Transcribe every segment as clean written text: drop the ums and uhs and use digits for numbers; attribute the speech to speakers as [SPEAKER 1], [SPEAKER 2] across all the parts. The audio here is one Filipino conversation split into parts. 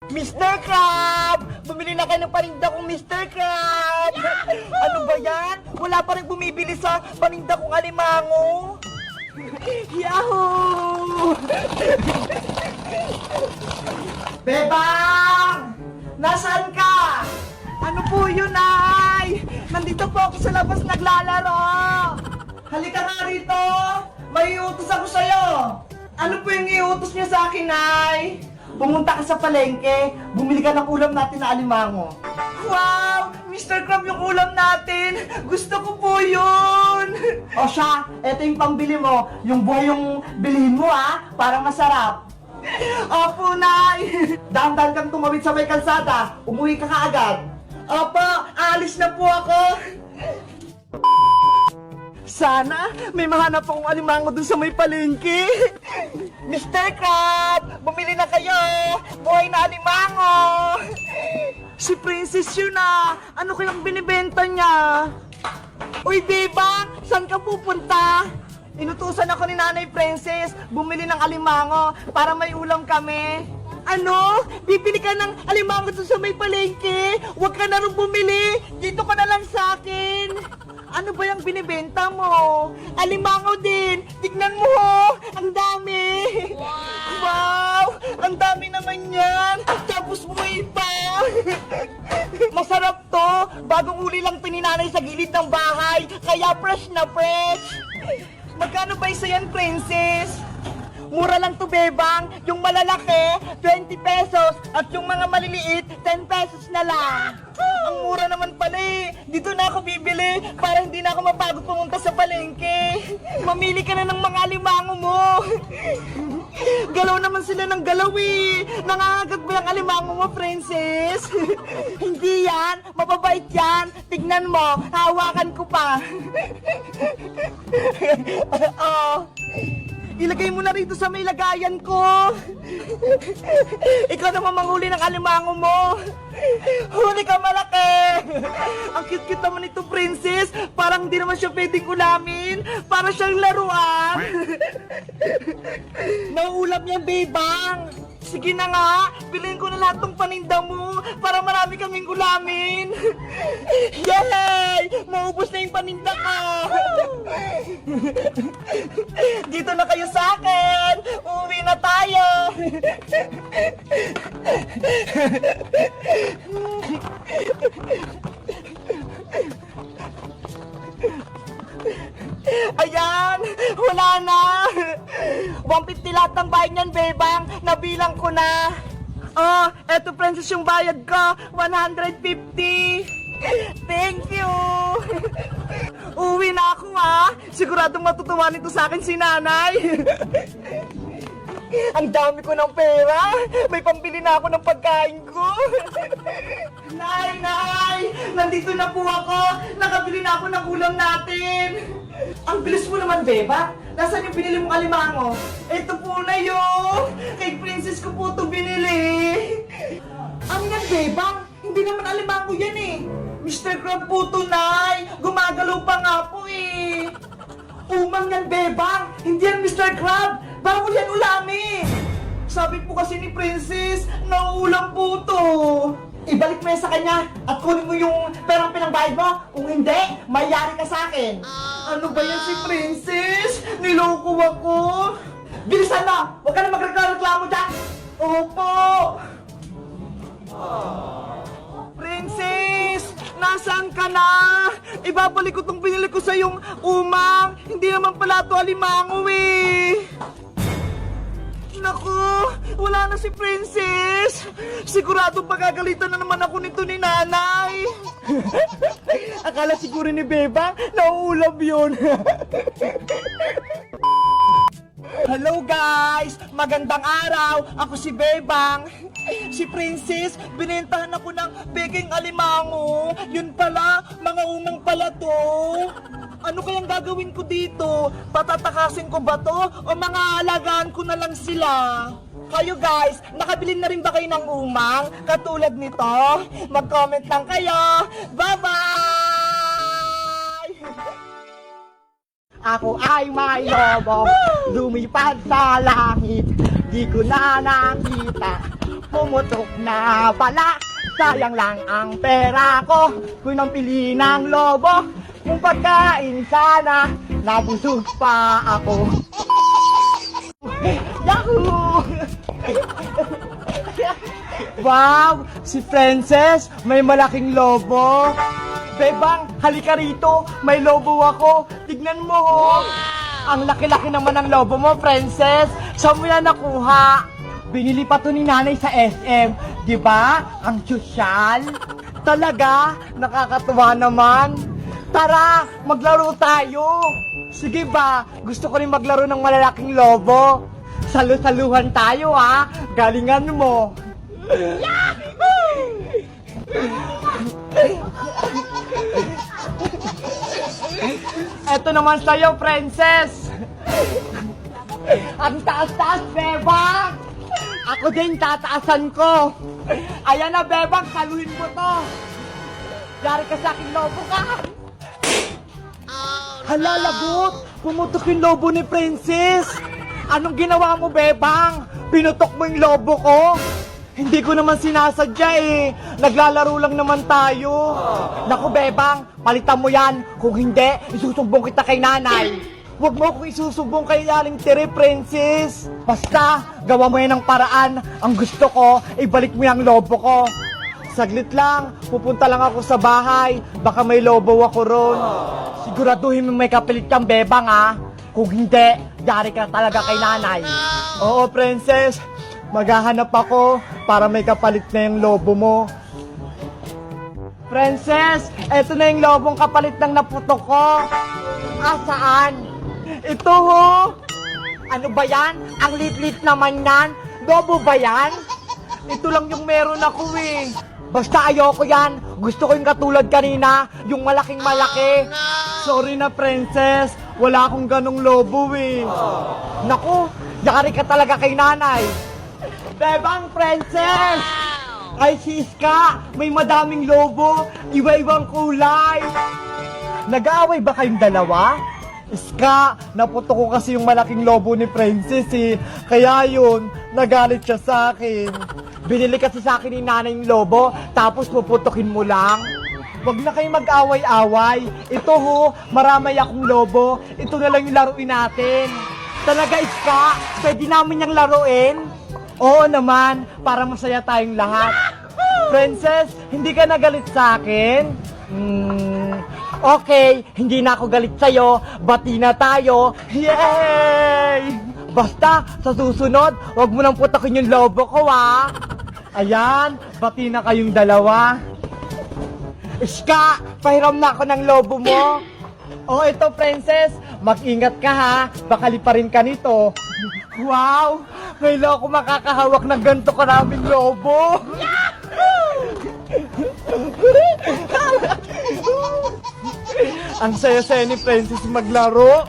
[SPEAKER 1] Mr. Crab! Bumili na kayo ng paninda kong Mr. Crab! Ano ba yan? Wala pa rin bumibili sa paninda kong alimango! Yahoo! Bebang! Nasaan ka? Ano po yun, Nay? Nandito po ako sa labas naglalaro! Halika nga rito! May iutos ako sa'yo! Ano po yung iutos niya sa akin, Nay? Pumunta ka sa palengke, bumili ka ng ulam natin na alimango. Wow! Mr. Crab yung ulam natin! Gusto ko po yun! O siya, eto yung pambili mo. Yung buhay yung bilhin mo parang masarap. Opo, Nay! Dahan-dahan kang tumawid sa may kalsada, umuwi ka kaagad. Opo, aalis na po ako. Sana may mahanap akong alimango dun sa may palengke. Mr. Crab, bumili na kayo. Buhay na alimango. Si Princess yun Ano kayang binibenta niya? Uy, Bebang, saan ka pupunta? Inutusan ako ni Nanay Princess bumili ng alimango para may ulam kami. Ano? Bibili ka ng alimango dun sa may palengke? Huwag ka na rin bumili. Dito ka na lang sa akin. Ano ba yung binibenta mo? Alimango din! Tignan mo! Ang dami! Wow! Ang dami naman yan! Tapos buhay pa! Masarap to! Bagong uli lang pininanay sa gilid ng bahay, kaya fresh na fresh! Magkano ba isa yan, Princess? Mura lang to, Bebang! Yung malalaki, 20 pesos! At yung mga maliliit, 10 pesos na lang! Ang mura naman pala Dito na ako bibili para hindi na ako mapagod pumunta sa palengke. Mamili ka na ng mga alimango mo. Galaw naman sila ng galaw Nangangagat ba yung alimango mo, Princess? Hindi yan. Mababait yan. Tignan mo. Hawakan ko pa. Ilagay mo na rito sa may lagayan ko. Ikaw naman manghuli ng alimango mo. Huli ka, malaki. Ang cute-cute naman ito, Princess. Parang hindi naman siya pwedeng ulamin. Para siyang laruan. Nauulam yan, Bebang. Sige na nga, bilhin ko na lahat ng paninda mo para marami kaming ulamin. Yay! Maubos na yung paninda ko. Dito na kayo sa akin. Uuwi na tayo. Ayan! Wala na! 150 lahat ng bayad niyan, Bebang! Nabilang ko na! Eto, Princess, yung bayad ko! 150! Thank you! Uwi na ako, Siguradong matutuwa nito sa akin si Nanay! Ang dami ko ng pera! May pambili na ako ng pagkain ko! Nay! Nay! Nandito na po ako! Nakabili na ako ng ulam natin! Ang bilis mo naman, Beba! Nasaan yung binili mong alimango? Ito po na yun! Kay Princess ko po ito binili! Ano yan, Beba? Hindi naman alimango yan Mr. Crab po ito, Nay! Gumagalaw pa nga po Umang yan, Bebang! Hindi yan Mr. Crab! Bawal yan ulamin! Sabi po kasi ni Princess, nauulam po to. Ibalik mo yan sa kanya at kunin mo yung perang pinangbayad mo. Kung hindi, mayari ka sa akin. Ano ba yan si Princess? Niloko ako. Bilisan mo! Huwag ka na magreklamo dyan! Opo! Princess! Nasaan ka na? Ibabalik ko tong binili ko sa yung umang. Hindi naman pala ito alimango Naku, wala na si Princess. Sigurado pagagalitan na naman ako nito ni Nanay. Akala siguro ni Beba, nauulab yun. Hello guys! Magandang araw! Ako si Bebang. Si Princess, binentahan ako ng peking alimango. Yun pala, mga umang pala to. Ano kayang gagawin ko dito? Patatakasin ko ba to? O mga alagaan ko na lang sila? Kayo guys, nakabili na rin ba kayo ng umang? Katulad nito? Mag-comment lang kayo. Bye-bye! Ako ay may lobo, lumipad sa langit, di ko na nakita. Pumutok na pala, sayang lang ang pera ko. Kung nang pili ng lobo, kung pagkain sana, nabusog pa ako. Yahoo! Wow! Si Princess, may malaking lobo. Bebang, halika rito. May lobo ako. Tignan mo, ho. Ang laki-laki naman ng lobo mo, Princess. Saan mo yan nakuha? Binili pa to ni nanay sa SM. Diba? Ang sosyal. Talaga? Nakakatuwa naman. Tara, maglaro tayo. Sige ba? Gusto ko rin maglaro ng malalaking lobo. Salu-saluhan tayo, ha? Galingan mo. Eto naman sa'yo, Princess. Ang taas-taas, Bebang. Ako din, tataasan ko. Ayan na, Bebang, saluhin mo to. Yari ka sa akin, lobo ka. Hala, lagot. Pumutok yung lobo ni Princess. Anong ginawa mo, Bebang? Pinutok mo yung lobo ko? Hindi ko naman sinasadya eh. Naglalaro lang naman tayo. Naku, Bebang, palitan mo yan. Kung hindi, isusumbong kita kay nanay. Huwag mo akong isusumbong kay Aling Tere, Princess. Basta, gawa mo yan ng paraan. Ang gusto ko, ibalik mo yung lobo ko. Saglit lang, pupunta lang ako sa bahay. Baka may lobo ako ron. Siguraduhin mo may kapilit kang, Bebang, ha? Kung hindi, yari ka talaga kay nanay. Oo, Princess. Maghahanap ako para may kapalit na yung lobo mo. Princess, eto na yung lobong kapalit ng naputok ko. Ah, saan? Ito, ho. Ano ba yan? Ang lit-lit naman yan. Lobo ba yan? Ito lang yung meron ako eh. Basta ayoko yan. Gusto ko yung katulad kanina, yung malaking malaki. Sorry na, Princess. Wala akong ganong lobo eh. Naku, yari ka talaga kay nanay. Bebang, Princess! Ay, Siska, may madaming lobo, iba-ibang kulay. Nag-aaway ba kayong dalawa? Iska, naputo ko kasi yung malaking lobo ni Princess eh. Kaya yun, nagalit siya sa akin. Binili kasi sa akin ni nanay yung lobo, tapos puputokin mo lang. Huwag na kayong mag-away-away. Ito ho, maramay akong lobo. Ito na lang yung laruin natin. Talaga, Iska, pwede namin yung laruin? Oo naman, para masaya tayong lahat. Princess, hindi ka nagalit sa akin? Okay, hindi na ako galit sa'yo. Bati na tayo. Yay! Basta, sa susunod, huwag mo nang putakin yung lobo ko, ha? Ayan, bati na kayong dalawa. Iska, pahiram na ako ng lobo mo. Oh, ito, Princess. Mag-ingat ka, ha? Baka liparin ka nito. Wow! Ngayon ako makakahawak ng ganito karaming lobo. Ang saya-saya ni Princess maglaro.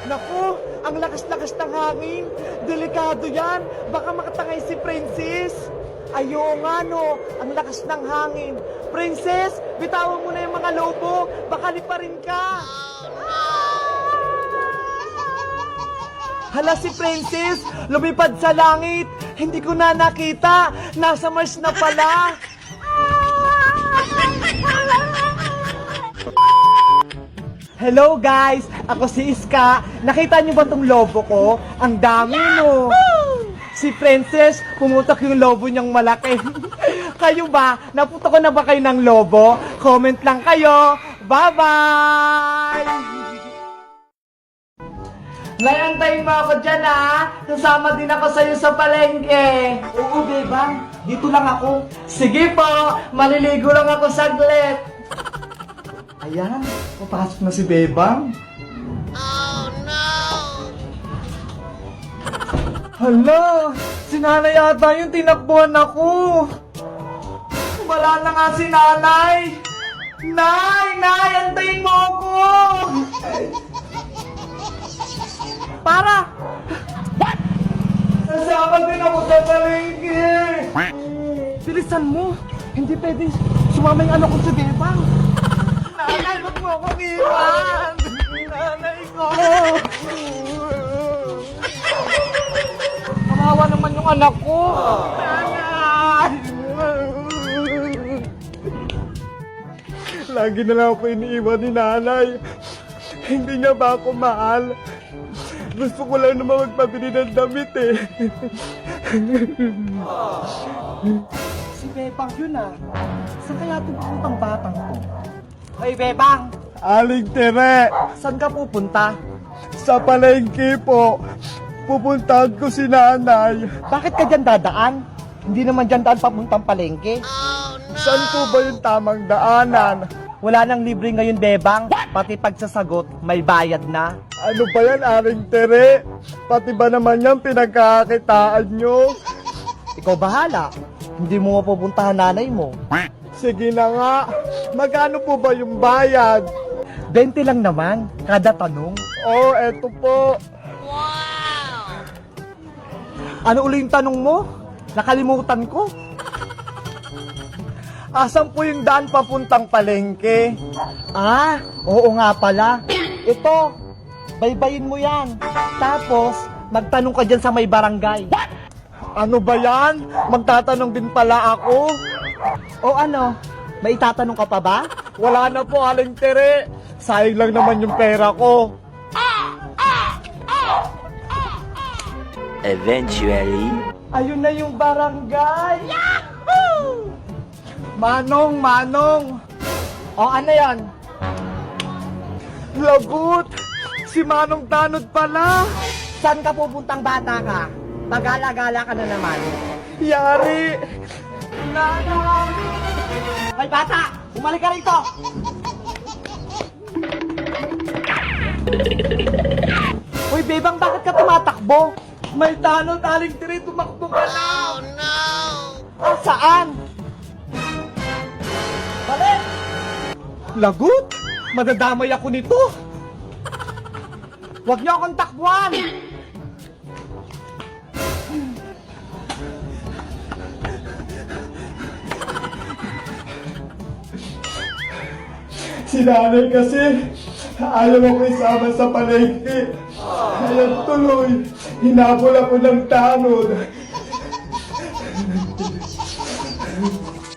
[SPEAKER 1] Naku, ang lakas-lakas ng hangin. Delikado yan. Baka makatangay si Princess. Ayaw nga, no. Ang lakas ng hangin. Princess, bitawan mo na yung mga lobo. Baka liparin ka. Hala, si Princess, lumipad sa langit. Hindi ko na nakita. Nasa Mars na pala. Hello guys, ako si Iska. Nakita niyo ba tong lobo ko? Ang dami, no. Si Princess, pumutok yung lobo niyang malaki. Kayo ba? Naputok ko na ba kayo ng lobo? Comment lang kayo. Bye-bye! Nayantayin mo ako dyan, ha? Sasama din ako sa'yo sa palengke. Oo, Bebang. Dito lang ako. Sige po, maliligo lang ako saglit. Ayan, papasok na si Bebang. Oh, no! Hala, si nanay yata yung tinakbuhan ako. Wala na nga si nanay. Nay, antayin mo ako. Para! What? Nasama din ako sa palengke. Bilisan mo. Hindi pwede sumama yung ano ko si Bebang. Nanay, wag mo akong iwan. Nanay. Kawawa naman yung anak ko. Nanay!
[SPEAKER 2] Lagi na lang ako iniiwan ni nanay. Hindi niya ba ako mahal? Gusto ko lang naman magpabili ng damit eh.
[SPEAKER 1] Si Bebang yun ah. Saan kaya pupuntang batang to? Hoy Bebang,
[SPEAKER 2] Aling Tere,
[SPEAKER 1] saan ka pupunta?
[SPEAKER 2] sa palengke po. Pupuntahan ko si nanay.
[SPEAKER 1] Bakit ka dyan dadaan? Hindi naman dyan daan papuntang palengke.
[SPEAKER 2] Saan po ba yung tamang daanan?
[SPEAKER 1] Wala nang libre ngayon, Bebang. Pati pagsasagot, may bayad na.
[SPEAKER 2] Ano ba yan, Aling Tere? Pati ba naman yan pinagkakakitaan nyo?
[SPEAKER 1] Ikaw bahala. Hindi mo mapupuntahan nanay mo.
[SPEAKER 2] Sige na nga. Magkano po ba yung bayad?
[SPEAKER 1] 20 lang naman, kada tanong.
[SPEAKER 2] Oh, eto po.
[SPEAKER 1] Ano uli yung tanong mo? Nakalimutan ko.
[SPEAKER 2] Asan po yung daan papuntang palengke?
[SPEAKER 1] Ah, oo nga pala. Ito, baybayin mo yan. Tapos, magtanong ka dyan sa may barangay.
[SPEAKER 2] Ano ba yan? Magtatanong din pala ako.
[SPEAKER 1] O ano, may itatanong ka pa ba?
[SPEAKER 2] Wala na po, Aling Tere. Sayang lang naman yung pera ko.
[SPEAKER 3] Eventually,
[SPEAKER 1] Ayun na yung barangay.
[SPEAKER 2] Manong, Manong.
[SPEAKER 1] O ano yan?
[SPEAKER 2] Lagot. Si Manong Tanod pala.
[SPEAKER 1] Saan ka pupuntang bata ka? Pagala-gala ka na naman.
[SPEAKER 2] Yari.
[SPEAKER 1] Nanay! Hoy bata! Bumalik ka rito! Hoy Bebang, bakit ka tumatakbo?
[SPEAKER 2] May tanod, Aling Tere. Tumakbo ka na.
[SPEAKER 1] Ah, saan? Balik!
[SPEAKER 2] Lagot. Madadamay ako nito.
[SPEAKER 1] Huwag niyo akong takbuhan!
[SPEAKER 2] Si nanay kasi ayaw ako isama sa palengke. Kaya tuloy, hinabol ako ng tanod.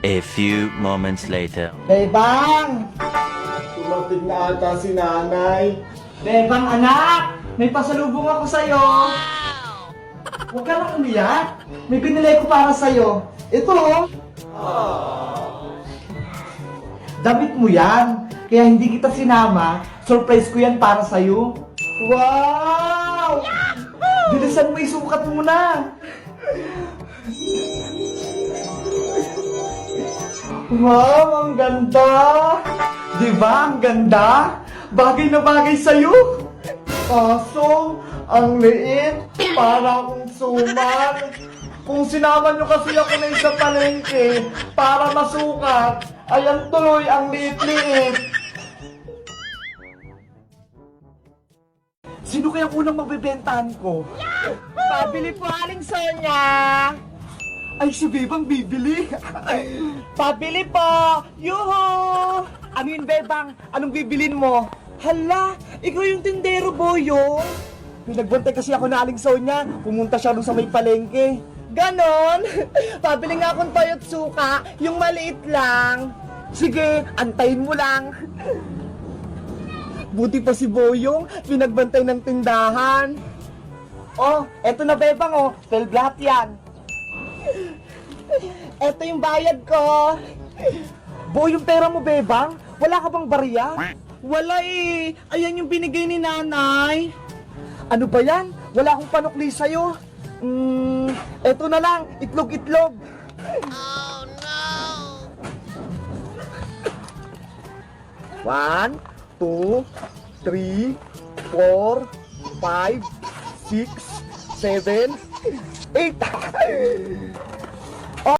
[SPEAKER 3] a few moments later.
[SPEAKER 1] Bebang!
[SPEAKER 2] Tumating na ata si nanay.
[SPEAKER 1] Bebang anak! May pasalubong ako sa'yo! Huwag ka lang umiyak! May binili ko para sa'yo! Ito oh! Damit mo yan! Kaya hindi kita sinama, surprise ko yan para sa'yo! Wow! Bilisan mo, isukat mo na! Wow, ang ganda! Di ba, ang ganda? Bagay na bagay sa'yo! Kaso, ang liit, para akong suman. Kung sinama nyo kasi ako na isang palengke para masukat, ayan tuloy ang liit-liit. Sino kaya unang mabibentahan ko? Pabili po, Aling Sonia! Ay, si Bebang bibili. Pabili po! Yuhu! Ano yun, Bebang? Anong bibilin mo? Hala, ikaw yung tindero, Boyong. Pinagbantay kasi ako na Aling Sonia. Pumunta siya doon sa may palengke. Ganon? Pabili nga akong toyot suka, yung maliit lang. Sige, antayin mo lang. Buti pa si Boyong, pinagbantay ng tindahan. Oh, eto na Bebang oh, 12 lahat yan. Eto yung bayad ko. Boyong, pera mo Bebang? Wala ka bang barya? Wala eh, ayan yung binigay ni nanay. Ano ba yan? Wala akong panukli sa'yo. Eto na lang, itlog-itlog. Oh no! 1, 2, 3, 4, 5, 6, 7, 8.